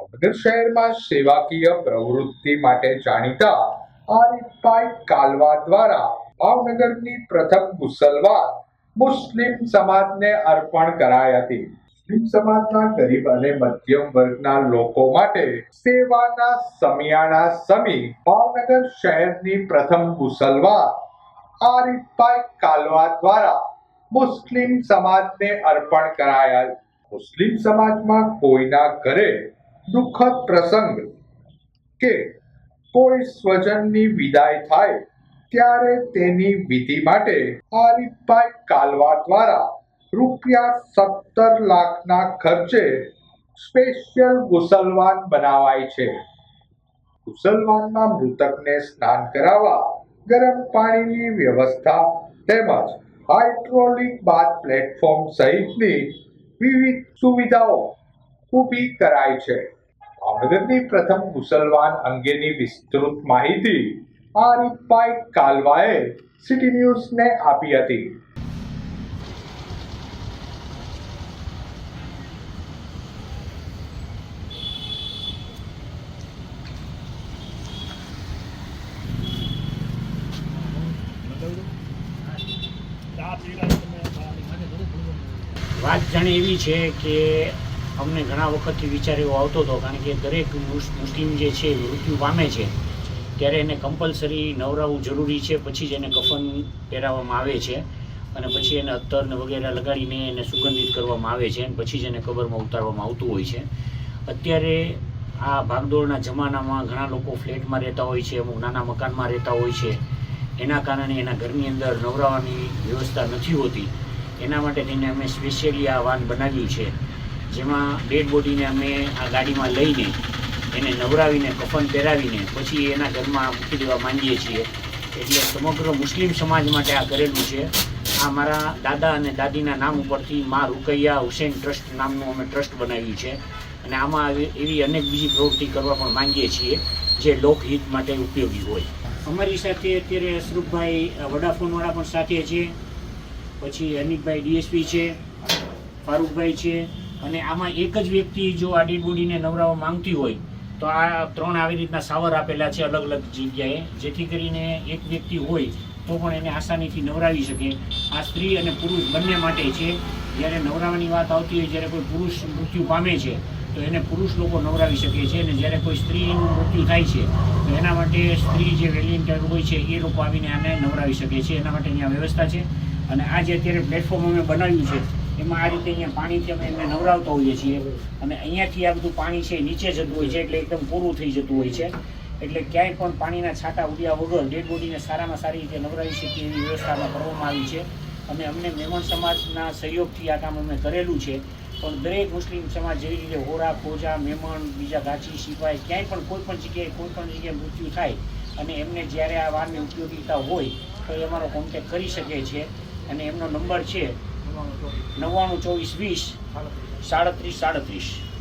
ભાવનગર શહેરમાં સેવાકીય પ્રવૃત્તિ માટે જાણીતા આરીફભાઈ કાલવા દ્વારા ભાવનગરની પ્રથમ મુસલમાન મુસ્લિમ સમાજને અર્પણ કરાઈ હતી. મુસ્લિમ સમાજના ગરીબ અને મધ્યમ વર્ગના લોકો માટે સેવાના સમિયાણા સમી ભાવનગર શહેરની પ્રથમ મુસલમાન આરીફભાઈ કાલવા દ્વારા મુસ્લિમ સમાજને અર્પણ કરાયા. મુસ્લિમ સમાજમાં કોઈના ઘરે દુઃખદ પ્રસંગ કે કોઈ સ્વજનની વિદાય થાય ત્યારે તેની વિધિ માટે આરીફભાઈ કાલવા દ્વારા ₹17 લાખના ખર્ચે સ્પેશિયલ ગુસલવાન બનાવાય છે. ગુસલવાનમાં મૃતકને સ્નાન કરાવવા ગરમ પાણીની વ્યવસ્થા તેમજ હાઇડ્રોલિક બાથ પ્લેટફોર્મ સહિતની વિવિધ સુવિધાઓ ઊભી કરાઈ છે. ભાવનગરની પ્રથમ મુસલમાન અંગેની વિસ્તૃત માહિતી આરીફભાઈ કાલવાએ સિટી ન્યૂઝને આપી હતી. વાત જાણે એવી છે કે અમને ઘણા વખતથી વિચાર એવો આવતો હતો, કારણ કે દરેક મુસ્લિમ જે છે મૃત્યુ પામે છે ત્યારે એને કમ્પલસરી નવરાવવું જરૂરી છે. પછી જ એને કફન પહેરાવવામાં આવે છે અને પછી એને અત્તર ને વગેરે લગાડીને એને સુગંધિત કરવામાં આવે છે અને પછી જ એને કબરમાં ઉતારવામાં આવતું હોય છે. અત્યારે આ ભાગદોડના જમાનામાં ઘણા લોકો ફ્લેટમાં રહેતા હોય છે, અમુક નાના મકાનમાં રહેતા હોય છે. એના કારણે એના ઘરની અંદર નવરાવવાની વ્યવસ્થા નથી હોતી. એના માટે થઈને અમે સ્પેશિયલી આ વાન બનાવ્યું છે, જેમાં ડેડ બોડીને અમે આ ગાડીમાં લઈને એને નવરાવીને કફન પહેરાવીને પછી એના ઘરમાં મૂકી દેવા માંગીએ છીએ. એટલે સમગ્ર મુસ્લિમ સમાજ માટે આ કરેલું છે. આ મારા દાદા અને દાદીના નામ ઉપરથી મા રૂકૈયા હુસૈન ટ્રસ્ટ નામનું અમે ટ્રસ્ટ બનાવ્યું છે અને આમાં એવી અનેક બીજી પ્રવૃત્તિ કરવા પણ માંગીએ છીએ જે લોકહિત માટે ઉપયોગી હોય. અમારી સાથે અત્યારે અશરફભાઈ વડાફોનવાળા પણ સાથે છે, પછી હનીફભાઈ ડીએસપી છે, ફારૂકભાઈ છે. અને આમાં એક જ વ્યક્તિ જો આ ડેડ બોડીને નવરાવવા માંગતી હોય તો આ 3 આવી રીતના સાવર આપેલા છે અલગ અલગ જગ્યાએ, જેથી કરીને એક વ્યક્તિ હોય તો પણ એને આસાનીથી નવરાવી શકે. આ સ્ત્રી અને પુરુષ બંને માટે છે. જ્યારે નવરાવાની વાત આવતી હોય, જ્યારે કોઈ પુરુષ મૃત્યુ પામે છે તો એને પુરુષ લોકો નવરાવી શકે છે, અને જ્યારે કોઈ સ્ત્રીનું મૃત્યુ થાય છે તો એના માટે સ્ત્રી જે વેલિયન્ટર હોય છે એ લોકો આવીને આને નવરાવી શકે છે. એના માટેની આ વ્યવસ્થા છે. અને આ જે અત્યારે પ્લેટફોર્મ અમે બનાવ્યું છે એમાં આ રીતે અહીંયા પાણીથી અમે એમને નવરાવતા હોઈએ છીએ અને અહીંયાથી આ બધું પાણી છે નીચે જતું હોય છે, એટલે એકદમ પૂરું થઈ જતું હોય છે. એટલે ક્યાંય પણ પાણીના છાંટા ઉડ્યા વગર ડેડ બોડીને સારામાં સારી રીતે નવરાવી શકીએ એવી વ્યવસ્થામાં કરવામાં આવી છે. અને અમને મેમણ સમાજના સહયોગથી આ કામ અમે કરેલું છે. પણ દરેક મુસ્લિમ સમાજ જેવી રીતે હોરા, ખોજા, મેમણ, બીજા ગાચી, સિપાઈ ક્યાંય પણ કોઈ પણ જગ્યાએ મૃત્યુ થાય અને એમને જ્યારે આ વાનની ઉપયોગિતા હોય તો એ અમારો કોન્ટેક કરી શકે છે. અને એમનો નંબર છે 992420 3737.